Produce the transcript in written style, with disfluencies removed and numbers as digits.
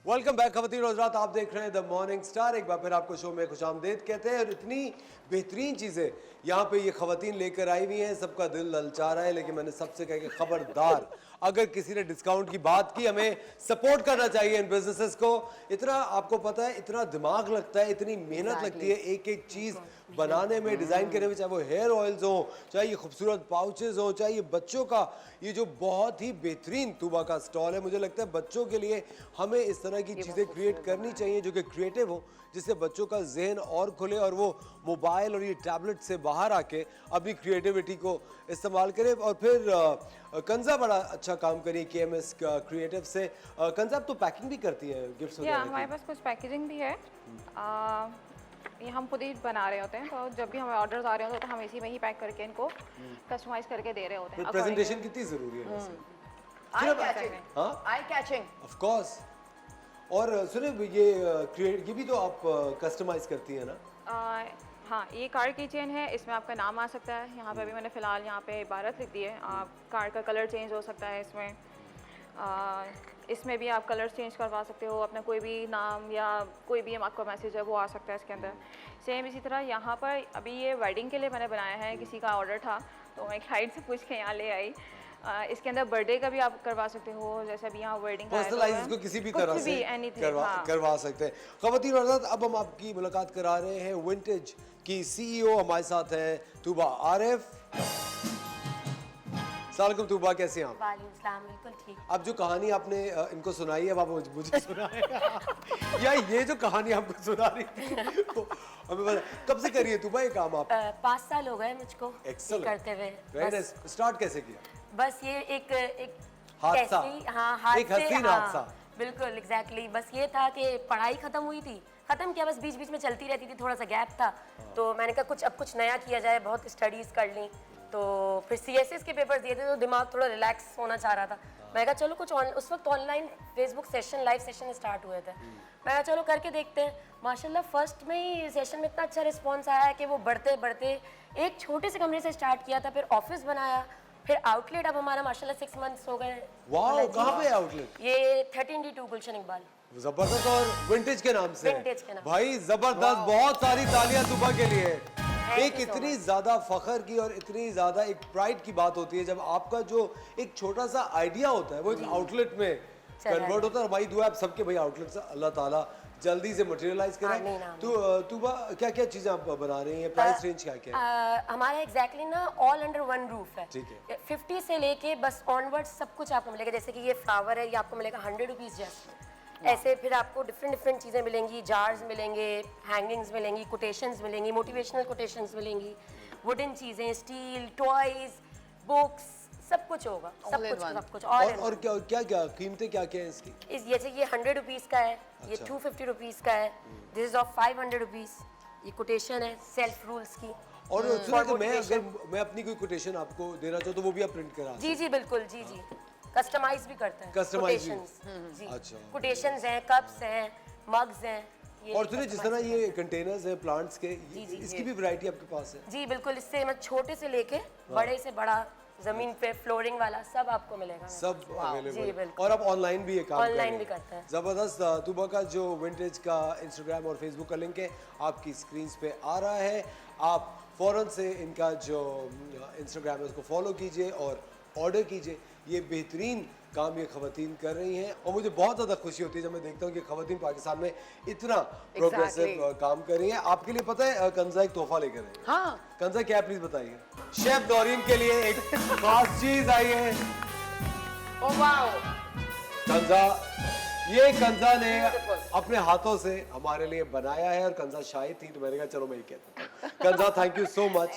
Welcome back खवातीन और हज़रात, आप देख रहे हैं द मॉर्निंग स्टार। एक बार फिर आपको शो में खुशामदीद कहते हैं। और इतनी बेहतरीन चीज़ें यहाँ पे ये खवातीन लेकर आई हुई हैं, सबका दिल ललचा रहा है। लेकिन मैंने सबसे कहा कि खबरदार, अगर किसी ने डिस्काउंट की बात की, हमें सपोर्ट करना चाहिए इन बिजनेसेस को। इतना आपको पता है, इतना दिमाग लगता है, इतनी मेहनत लगती है एक एक चीज़ बनाने में, डिज़ाइन करने में, चाहे वो हेयर ऑयल्स हो, चाहे ये खूबसूरत पाउचेस हो, चाहे ये बच्चों का ये जो बहुत ही बेहतरीन तूबा का स्टॉल है। मुझे लगता है बच्चों के लिए हमें इस तरह की चीज़ें क्रिएट करनी चाहिए जो कि क्रिएटिव हो, जिससे बच्चों का जहन और खुले और वो मोबाइल और ये टैबलेट से बाहर आके अपनी क्रिएटिविटी को इस्तेमाल करें। और फिर कंजा बड़ा अच्छा काम करी KMS क्रिएटिव से। कंजा आप तो पैकिंग भी करती है गिफ्ट्स वगैरह की? हमारे पास कुछ पैकेजिंग भी है। ये हम खुद ही बना रहे होते हैं, तो जब भी हमें ऑर्डर्स आ रहे होते हैं तो हम इसी में ही पैक करके इनको कस्टमाइज करके दे रहे होते हैं। प्रेजेंटेशन कितनी जरूरी है वैसे? Eye catching of course. और सुने, ये भी तो आप कस्टमाइज करती है ना? हाँ, ये कार्ड की चेन है, इसमें आपका नाम आ सकता है। यहाँ पे अभी मैंने फ़िलहाल यहाँ पे इबारत लिख दी है। आप कार्ड का कलर चेंज हो सकता है इसमें। इसमें भी आप कलर्स चेंज करवा सकते हो, अपना कोई भी नाम या कोई भी आपका मैसेज है वो आ सकता है इसके अंदर। सेम इसी तरह यहाँ पर अभी ये वेडिंग के लिए मैंने बनाया है, किसी का ऑर्डर था तो मैं क्लाइंट से पूछ के यहाँ ले आई। इसके अंदर बर्थडे का भी आप करवा सकते हो, जैसे अभी यहाँ वेडिंग पर्सनलाइज इसको किसी भी तरह से करवा सकते हैं। खवातीन और हज़रात, अब हम आपकी मुलाकात करा रहे हैं विंटेज की CEO। हमारे साथ हैं तूबा आरिफ। सलाम तूबा, कैसे हैं आप? वालेकुम सलाम, बिल्कुल ठीक। अब जो कहानी आपने इनको सुनाई है, अब आप मुझे सुनाए या ये जो कहानी आपको सुना रही थी तो हमें पता, कब से करिए तूबा ये काम आप? 5 साल हो गए मुझको करते हुए। स्टार्ट कैसे किया? बस ये एक हादसा, एक हसीन हादसा। बिल्कुल एग्जैक्टली। बस ये था कि पढ़ाई खत्म हुई थी, खत्म किया, बस बीच बीच में चलती रहती थी, थोड़ा सा गैप था। तो मैंने कहा कुछ नया किया जाए, बहुत स्टडीज़ कर ली। तो फिर CSS के पेपर दिए थे तो दिमाग थोड़ा रिलैक्स होना चाह रहा था। मैं कहा चलो कुछ उस वक्त online Facebook session, live session start हुए थे। मैं कहा चलो करके देखते हैं। माशाल्लाह फर्स्ट में ही सेशन में इतना अच्छा रिस्पॉन्स आया है कि वो बढ़ते बढ़ते एक छोटे से कमरे से स्टार्ट किया था, फिर ऑफिस बनाया, फिर आउटलेट। अब हमारा माशाल्लाह 6 मंथ्स हो गए। वाह, कहाँ पे आउटलेट? ये 13D2 गुलशन इकबाल। जबरदस्त। और विंटेज के नाम से? विंटेज के नाम। भाई जबरदस्त, बहुत सारी तालियां तूबा के लिए। एक इतनी ज्यादा फख्र की और इतनी ज्यादा एक प्राइड की बात होती है जब आपका जो एक छोटा सा आइडिया होता है वो एक आउटलेट में कन्वर्ट होता है। भाई दुआ आप सबके भाई आउटलेट से अल्लाह ताला जल्दी से मटेरियलाइज करें। तो तूबा क्या क्या चीजें आप बना रही हैं? प्राइस रेंज क्या क्या है? हमारा एग्जैक्टली ना ऑल अंडर वन रूफ है। ठीक है। 50 से लेके बस ऑनवर्ड सब कुछ आपको मिलेगा। जैसे कि ये फ्लावर है, ये आपको मिलेगा 100 रुपीज़ जैसे। ऐसे फिर आपको डिफरेंट चीज़ें मिलेंगी, जार्स मिलेंगे, हैंगिंग्स मिलेंगी, कोटेशंस मिलेंगी, मोटिवेशनल कोटेशंस मिलेंगी, वुडन चीज़ें, स्टील, टॉयज, बुक्स, सब कुछ होगा। सब कुछ। और क्या क्या कीमतें क्या क्या है इसकी? जैसे ये 100 रुपीज़ का है, ये 250 रुपीज़ का है, दिस इज ऑफ 500 रुपीज़। ये कोटेशन है सेल्फ रूल्स की। और मैं अपनी कोई कोटेशन आपको देना चाहूँ तो वो भी आप प्रिंट करा? जी बिल्कुल, जी कस्टमाइज भी करते हैं। कस्टमाइज जी। अच्छा। कोटेशंस हैं, कप्स हैं, मग्स हैं। और सुनिए, जिस तरह ये कंटेनर्स हैं प्लांट्स के, इसकी भी वैरायटी आपके पास है? जी बिल्कुल। इससे मैं छोटे से लेके बड़े से बड़ा, जमीन पे फ्लोरिंग वाला सब आपको मिलेगा। सब अवेलेबल। और आप ऑनलाइन भी ये काम ऑनलाइन भी करते हैं। जबरदस्त। तूबा का जो विंटेज का इंस्टाग्राम और फेसबुक का लिंक है आपकी स्क्रीन पे आ रहा है। आप फौरन से इनका जो इंस्टाग्राम है उसको फॉलो कीजिए और ऑर्डर कीजिए। ये बेहतरीन काम ये खवातीन कर रही हैं और मुझे बहुत ज़्यादा खुशी होती है जब मैं देखता हूँ कि खवातीन पाकिस्तान में इतना प्रोग्रेसिव काम कर रही हैं। आपके लिए पता है कंजा एक तोहफा लेकर आई है। हाँ। कंजा क्या, प्लीज बताइए? शेफ नौरीन के लिए एक खास चीज आई है। Oh wow. कंजा ने अपने हाथों से हमारे लिए बनाया है और कंजा शायद थी तो मैंने कहा चलो मैं ही कहता हूँ। कंजा, थैंक यू सो मच।